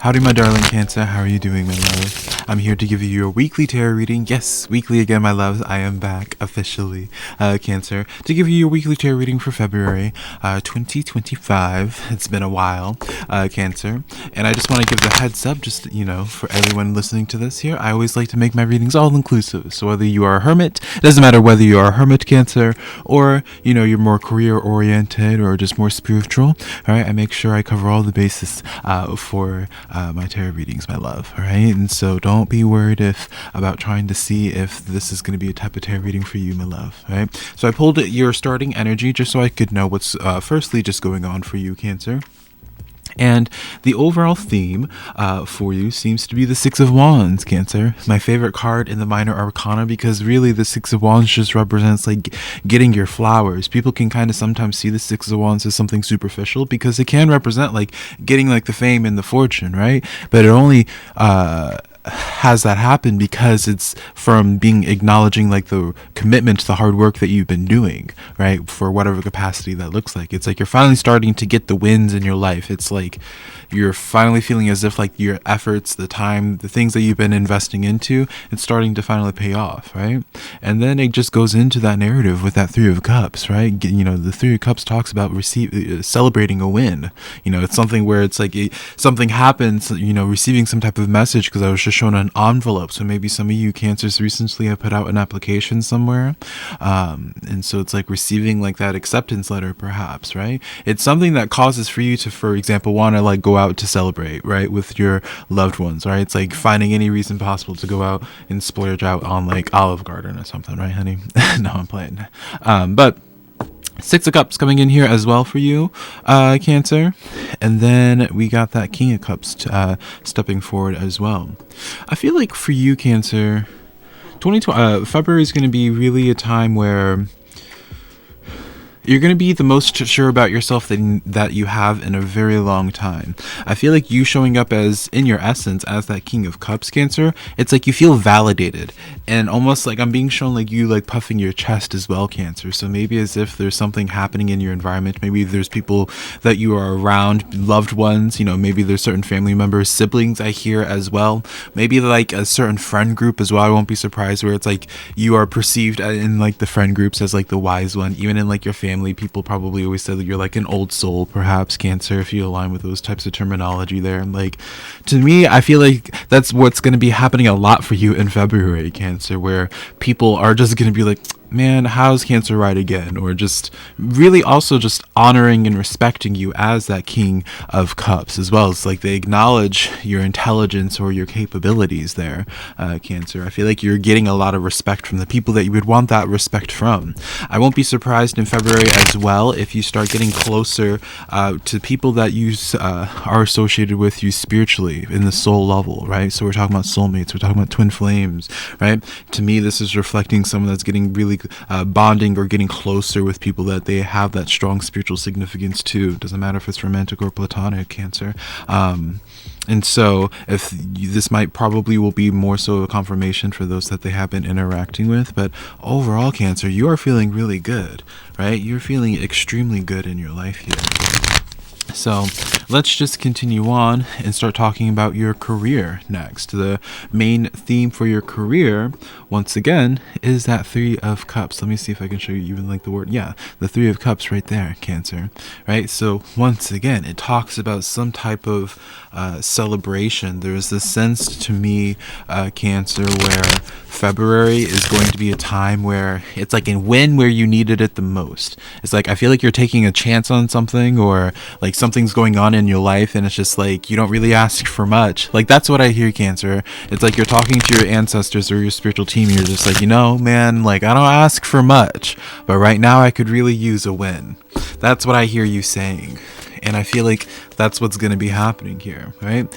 Howdy, my darling Cancer. How are you doing, my love? I'm here to give you your weekly tarot reading. Yes, weekly again, my loves. I am back officially, Cancer, to give you your weekly tarot reading for February 2025. It's been a while, Cancer. And I just want to give the heads up, just, for everyone listening to this here. I always like to make my readings all inclusive. So whether you are a hermit, it doesn't matter whether you are a hermit, Cancer, or, you're more career oriented or just more spiritual. All right, I make sure I cover all the bases for my tarot readings, my love. All right, and so don't be worried about trying to see if this is going to be a type of tarot reading for you, my love. All right, so I pulled your starting energy just so I could know what's firstly just going on for you, Cancer. And the overall theme for you seems to be the Six of Wands, Cancer. My favorite card in the Minor Arcana, because really the Six of Wands just represents like getting your flowers. People can kind of sometimes see the Six of Wands as something superficial because it can represent like getting like the fame and the fortune, right? But it only has that happen because it's from being acknowledging like the commitment, the hard work that you've been doing, right, for whatever capacity that looks like. It's like you're finally starting to get the wins in your life. It's like you're finally feeling as if like your efforts, the time, the things that you've been investing into, it's starting to finally pay off, right? And then it just goes into that narrative with that Three of Cups, right? The Three of Cups talks about celebrating a win. It's something where it's like something happens, receiving some type of message, because I was just shown an envelope. So maybe some of you Cancers recently have put out an application somewhere. And so it's like receiving like that acceptance letter, perhaps, right? It's something that causes for you to, for example, want to like go out to celebrate, right, with your loved ones, right? It's like finding any reason possible to go out and splurge out on like Olive Garden or something, right, honey? No, I'm playing. But Six of Cups coming in here as well for you, Cancer. And then we got that King of Cups stepping forward as well. I feel like for you, Cancer, February is going to be really a time where you're going to be the most sure about yourself that you have in a very long time. I feel like you showing up as, in your essence, as that King of Cups, Cancer, it's like you feel validated. And almost like I'm being shown like you like puffing your chest as well, Cancer. So maybe as if there's something happening in your environment. Maybe there's people that you are around, loved ones, maybe there's certain family members, siblings I hear as well. Maybe like a certain friend group as well. I won't be surprised where it's like you are perceived in like the friend groups as like the wise one. Even in like your family, people probably always say that you're like an old soul, perhaps, Cancer, if you align with those types of terminology there. Like, to me, I feel like that's what's going to be happening a lot for you in February, Cancer, where people are just going to be like, man, how's Cancer right again? Or just really also just honoring and respecting you as that King of Cups as well. It's like they acknowledge your intelligence or your capabilities there, Cancer. I feel like you're getting a lot of respect from the people that you would want that respect from. I won't be surprised in February as well if you start getting closer to people that you are associated with you spiritually in the soul level, right? So we're talking about soulmates, we're talking about twin flames, right? To me, this is reflecting someone that's getting really bonding or getting closer with people that they have that strong spiritual significance to. Doesn't matter if it's romantic or platonic, Cancer. And so if this will be more so a confirmation for those that they have been interacting with. But overall, Cancer, you are feeling really good, right? You're feeling extremely good in your life here. So let's just continue on and start talking about your career next. The main theme for your career, once again, is that Three of Cups. Let me see if I can show you even like the word. Yeah, the Three of Cups right there, Cancer. Right? So once again, it talks about some type of celebration. There's this sense to me, Cancer, where February is going to be a time where it's like a win where you needed it the most. It's like I feel like you're taking a chance on something, or like something's going on in your life and it's just like you don't really ask for much. Like that's what I hear, Cancer. It's like you're talking to your ancestors or your spiritual team. You're just like, man, like I don't ask for much, but right now I could really use a win. That's what I hear you saying. And I feel like that's what's going to be happening here, right?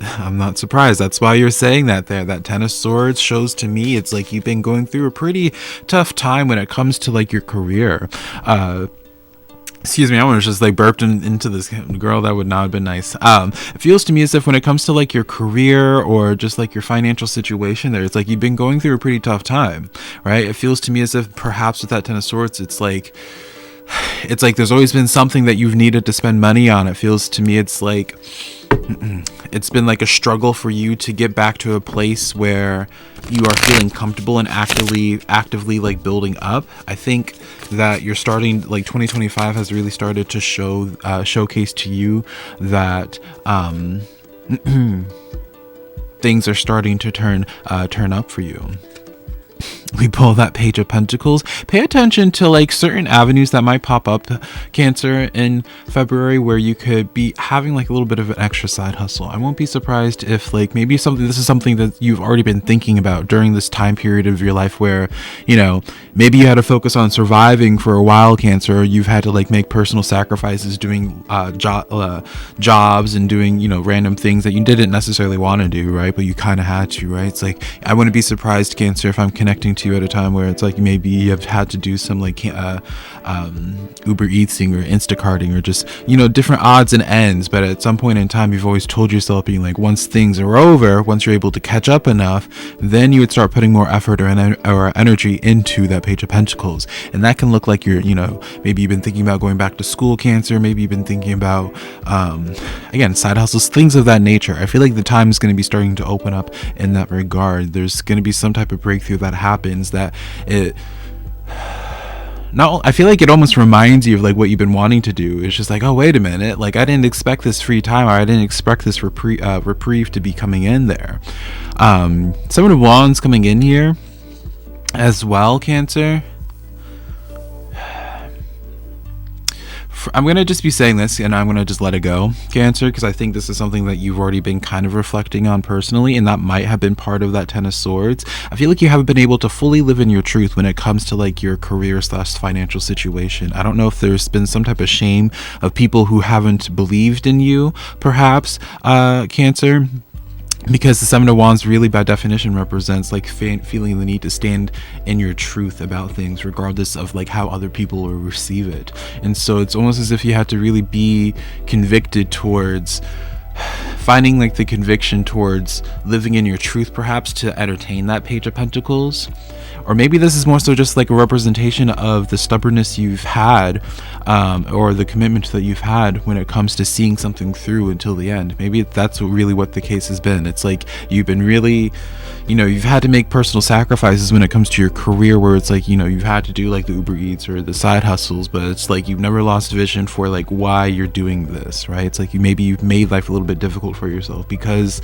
I'm not surprised. That's why you're saying that there. That Ten of Swords shows to me it's like you've been going through a pretty tough time when it comes to like your career. Excuse me, I was just like burped into this girl. That would not have been nice. It feels to me as if when it comes to like your career or just like your financial situation there, it's like you've been going through a pretty tough time, right? It feels to me as if perhaps with that Ten of Swords, it's like there's always been something that you've needed to spend money on. It feels to me it's like it's been like a struggle for you to get back to a place where you are feeling comfortable and actively like building up. I think that you're starting, like 2025 has really started to showcase to you that things are starting to turn up for you. We pull that Page of Pentacles. Pay attention to like certain avenues that might pop up, Cancer, in February, where you could be having like a little bit of an extra side hustle. I won't be surprised if like maybe this is something that you've already been thinking about during this time period of your life where, you know, maybe you had to focus on surviving for a while, Cancer, or you've had to like make personal sacrifices doing jobs and doing, you know, random things that you didn't necessarily want to do, right? But you kind of had to, right? It's like, I wouldn't be surprised, Cancer, if I'm connecting to you at a time where it's like maybe you have had to do some like Uber Eatsing or Instacarting or just, you know, different odds and ends. But at some point in time, you've always told yourself, being like, once things are over, once you're able to catch up enough, then you would start putting more effort or energy into that Page of Pentacles. And that can look like you're, you know, maybe you've been thinking about going back to school, Cancer. Maybe you've been thinking about again, side hustles, things of that nature. I feel like the time is going to be starting to open up in that regard. There's going to be some type of breakthrough that happens that it I feel like it almost reminds you of like what you've been wanting to do. It's just like, oh, wait a minute, like I didn't expect this free time, or I didn't expect this reprieve to be coming in there. Seven of Wands coming in here as well, Cancer. I'm going to just be saying this and I'm going to just let it go, Cancer, because I think this is something that you've already been kind of reflecting on personally, and that might have been part of that Ten of Swords. I feel like you haven't been able to fully live in your truth when it comes to like your career / financial situation. I don't know if there's been some type of shame of people who haven't believed in you, perhaps, Cancer. Because the Seven of Wands really by definition represents like feeling the need to stand in your truth about things regardless of like how other people will receive it. And so it's almost as if you had to really be convicted towards finding like the conviction towards living in your truth, perhaps, to entertain that Page of Pentacles. Or maybe this is more so just like a representation of the stubbornness you've had, or the commitment that you've had when it comes to seeing something through until the end. Maybe that's really what the case has been. It's like you've been really, you know, you've had to make personal sacrifices when it comes to your career, where it's like, you know, you've had to do like the Uber Eats or the side hustles, but it's like you've never lost vision for like why you're doing this, right? It's like you've made life a little bit difficult for yourself because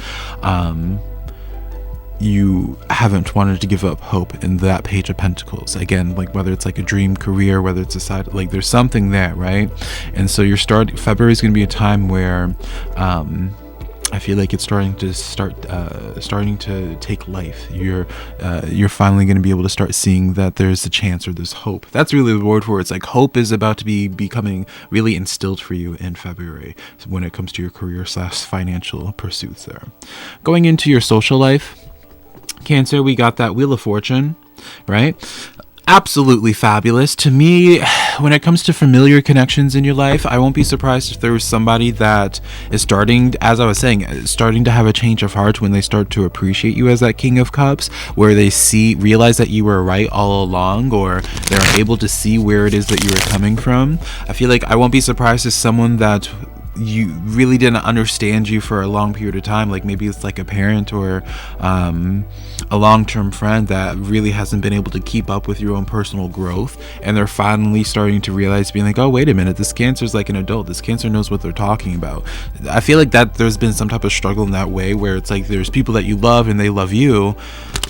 you haven't wanted to give up hope in that Page of Pentacles. Again, like whether it's like a dream career, whether it's a side, like there's something there, right? And so February is going to be a time where I feel like it's starting to take life. You're finally going to be able to start seeing that there's a chance or there's hope. That's really the word for it. It's like hope is about to be becoming really instilled for you in February when it comes to your career / financial pursuits there. Going into your social life, Cancer, we got that Wheel of Fortune, right? Absolutely fabulous. To me, when it comes to familiar connections in your life, I won't be surprised if there was somebody that is starting, as I was saying, starting to have a change of heart when they start to appreciate you as that King of Cups, where they realize that you were right all along, or they're able to see where it is that you were coming from. I feel like I won't be surprised if someone that you really didn't understand you for a long period of time, like maybe it's like a parent or a long-term friend that really hasn't been able to keep up with your own personal growth, and they're finally starting to realize, being like, oh, wait a minute, this Cancer's like an adult, this Cancer knows what they're talking about. I feel like that there's been some type of struggle in that way, where it's like there's people that you love and they love you,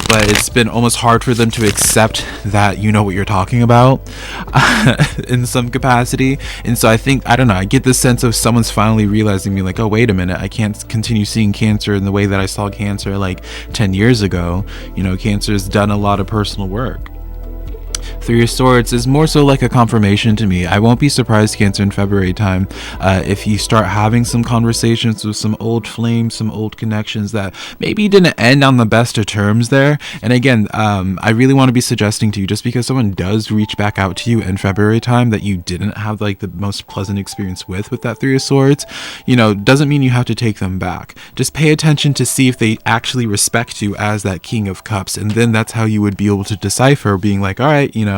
but it's been almost hard for them to accept that you know what you're talking about in some capacity. And so I think, I don't know, I get this sense of someone's finally realizing, me like, oh, wait a minute, I can't continue seeing Cancer in the way that I saw Cancer like 10 years ago. You know, Cancer's done a lot of personal work. Three of Swords is more so like a confirmation to me. I won't be surprised, Cancer, in February time, if you start having some conversations with some old flames, some old connections that maybe didn't end on the best of terms there. And again, I really want to be suggesting to you, just because someone does reach back out to you in February time that you didn't have like the most pleasant experience with that Three of Swords, you know, doesn't mean you have to take them back. Just pay attention to see if they actually respect you as that King of Cups, and then that's how you would be able to decipher, being like, all right, you know,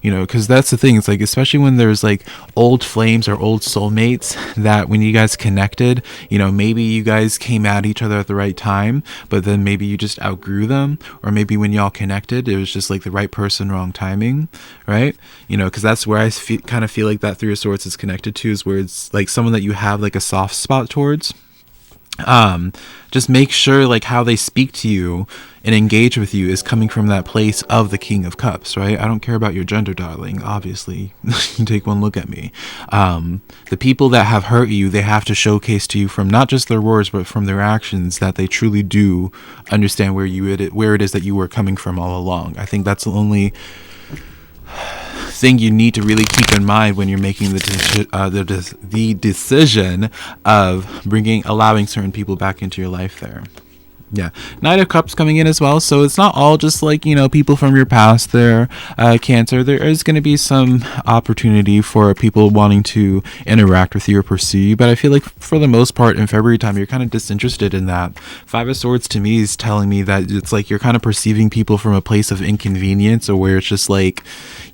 because that's the thing. It's like, especially when there's like old flames or old soulmates, that when you guys connected, maybe you guys came at each other at the right time, but then maybe you just outgrew them, or maybe when y'all connected, it was just like the right person, wrong timing, right? Because that's where I kind of feel like that Three of Swords is connected to, is where it's like someone that you have like a soft spot towards. Just make sure like how they speak to you and engage with you is coming from that place of the King of Cups, right? I don't care about your gender, darling. Obviously, take one look at me. The people that have hurt you, they have to showcase to you from not just their words, but from their actions, that they truly do understand where it is that you were coming from all along. I think that's the only thing you need to really keep in mind when you're making the decision of allowing certain people back into your life there. Yeah, Knight of Cups coming in as well, so it's not all just like, people from your past there, Cancer. There is going to be some opportunity for people wanting to interact with you or pursue you, but I feel like for the most part in February time, you're kind of disinterested in that. Five of Swords to me is telling me that it's like you're kind of perceiving people from a place of inconvenience, or where it's just like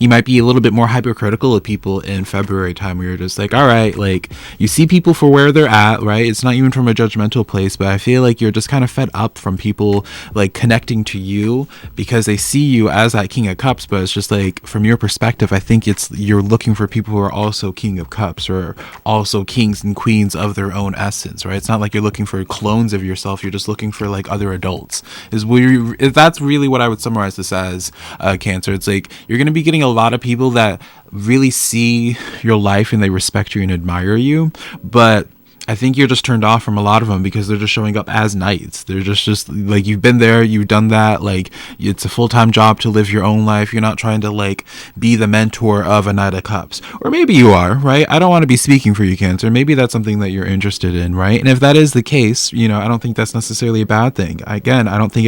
you might be a little bit more hypercritical of people in February time, where you're just like, all right, like you see people for where they're at, right? It's not even from a judgmental place, but I feel like you're just kind of fed up from people like connecting to you because they see you as that King of Cups. But it's just like, from your perspective, I think you're looking for people who are also King of Cups, or also kings and queens of their own essence, right? It's not like you're looking for clones of yourself. You're just looking for like other adults. That's really what I would summarize this as, Cancer. It's like you're going to be getting a lot of people that really see your life and they respect you and admire you, but I think you're just turned off from a lot of them because they're just showing up as knights. They're just like, you've been there, you've done that. Like, it's a full-time job to live your own life. You're not trying to like be the mentor of a Knight of Cups, or maybe you are, right? I don't want to be speaking for you, Cancer. Maybe that's something that you're interested in, right? And if that is the case, I don't think that's necessarily a bad thing. Again, I don't think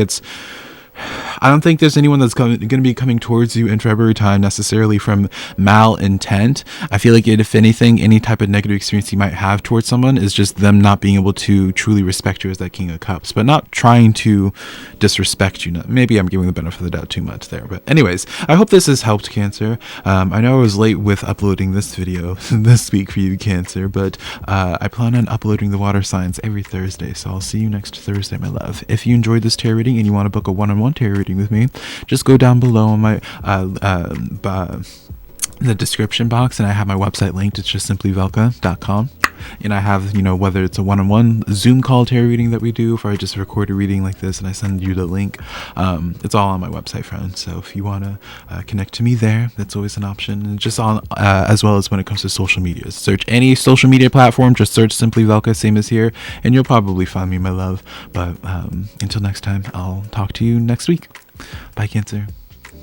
there's anyone that's going to be coming towards you in February time necessarily from malintent. I feel like, if anything, any type of negative experience you might have towards someone is just them not being able to truly respect you as that King of Cups, but not trying to disrespect you. Maybe I'm giving the benefit of the doubt too much there. But anyways, I hope this has helped, Cancer. I know I was late with uploading this video this week for you, Cancer, but I plan on uploading the water signs every Thursday, so I'll see you next Thursday, my love. If you enjoyed this tarot reading and you want to book a one-on-one tarot reading with me, just go down below on my the description box, and I have my website linked. It's just SimplyVelca.com, and I have, whether it's a one-on-one Zoom call tarot reading that we do, or I just record a reading like this and I send you the link, it's all on my website, friends. So if you want to connect to me there, that's always an option. And just on as well as when it comes to social media, search any social media platform, just search SimplyVelca, same as here, and you'll probably find me, my love. But until next time, I'll talk to you next week. Bye, Cancer.